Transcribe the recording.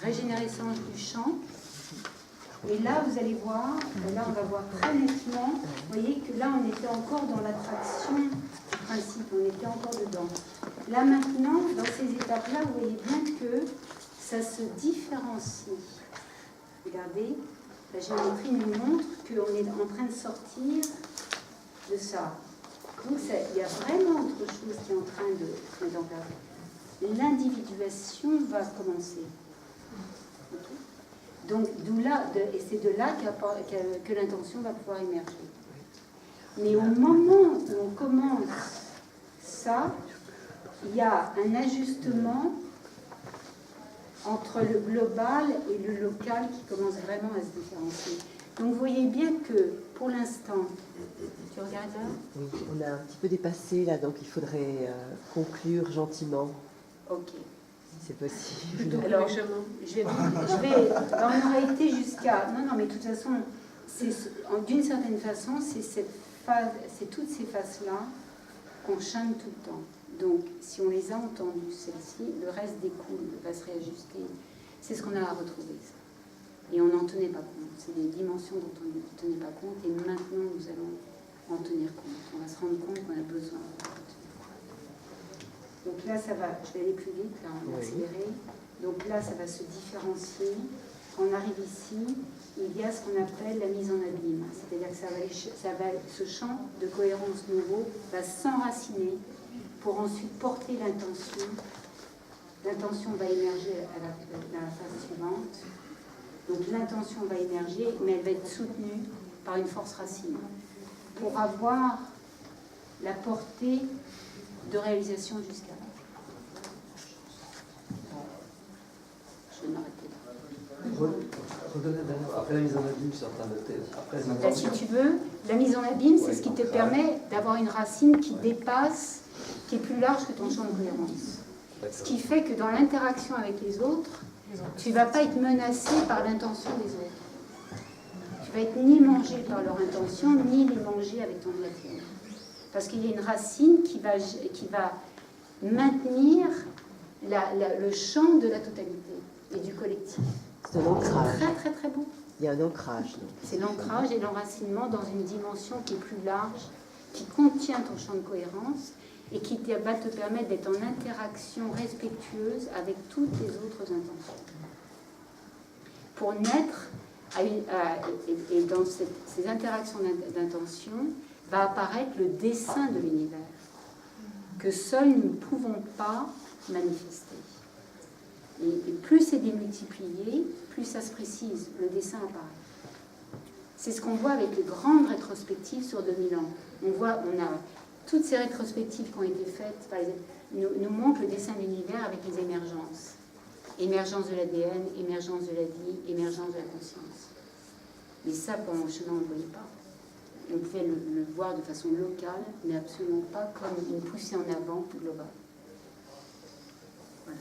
régénérescence du champ. Et là, vous allez voir, là on va voir très nettement, vous voyez que là on était encore dans l'attraction du principe, on était encore dedans. Là maintenant, dans ces étapes-là, vous voyez bien que ça se différencie. Regardez, la géométrie nous montre qu'on est en train de sortir de ça. Donc il y a vraiment autre chose qui est en train de d'encadrer. L'individuation va commencer. Okay. Donc, d'où là, et c'est de là que l'intention va pouvoir émerger. Mais au moment où on commence ça, il y a un ajustement entre le global et le local qui commence vraiment à se différencier. Donc, vous voyez bien que, pour l'instant, tu regardes là ? Oui, on a un petit peu dépassé là, donc il faudrait conclure gentiment. Ok. C'est possible. Alors, je vais, on aurait été jusqu'à... Non, mais de toute façon, d'une certaine façon, c'est toutes ces phases-là qu'on chante tout le temps. Donc, si on les a entendues, celles-ci, le reste découle, va se réajuster. C'est ce qu'on a à retrouver, ça. Et on n'en tenait pas compte. C'est des dimensions dont on ne tenait pas compte, et maintenant, nous allons en tenir compte. On va se rendre compte qu'on a besoin de tenir compte. Donc là, ça va, je vais aller plus vite, là, on va accélérer. Donc là, ça va se différencier. On arrive ici, il y a ce qu'on appelle la mise en abîme. C'est-à-dire que ce champ de cohérence nouveau va s'enraciner pour ensuite porter l'intention. L'intention va émerger à la phase suivante. Donc l'intention va émerger, mais elle va être soutenue par une force racine pour avoir la portée de réalisation jusqu'à là. Je vais m'arrêter là. Après la mise en abîme, c'est en train de Là, si tu veux, la mise en abîme, c'est ce qui te permet d'avoir une racine qui dépasse, qui est plus large que ton champ de cohérence. Ce qui fait que dans l'interaction avec les autres, tu ne vas pas être menacé par l'intention des autres. Tu vas être ni mangé par leur intention, ni les manger avec ton matière. Parce qu'il y a une racine qui va maintenir le champ de la totalité et du collectif. C'est un ancrage. Très, très, très beau. Il y a un ancrage. C'est l'ancrage et l'enracinement dans une dimension qui est plus large, qui contient ton champ de cohérence et qui va te permettre d'être en interaction respectueuse avec toutes les autres intentions. Pour naître, et dans ces interactions d'intention, va apparaître le dessin de l'univers, que seuls nous ne pouvons pas manifester. Et plus c'est démultiplié, plus ça se précise, le dessin apparaît. C'est ce qu'on voit avec les grandes rétrospectives sur 2000 ans. On a toutes ces rétrospectives qui ont été faites, nous montrent le dessin de l'univers avec les émergences. Émergence de l'ADN, émergence de la vie, émergence de la conscience. Mais ça, pendant le chemin, on ne le voyait pas. On pouvait le voir de façon locale, mais absolument pas comme une poussée en avant globale. Voilà.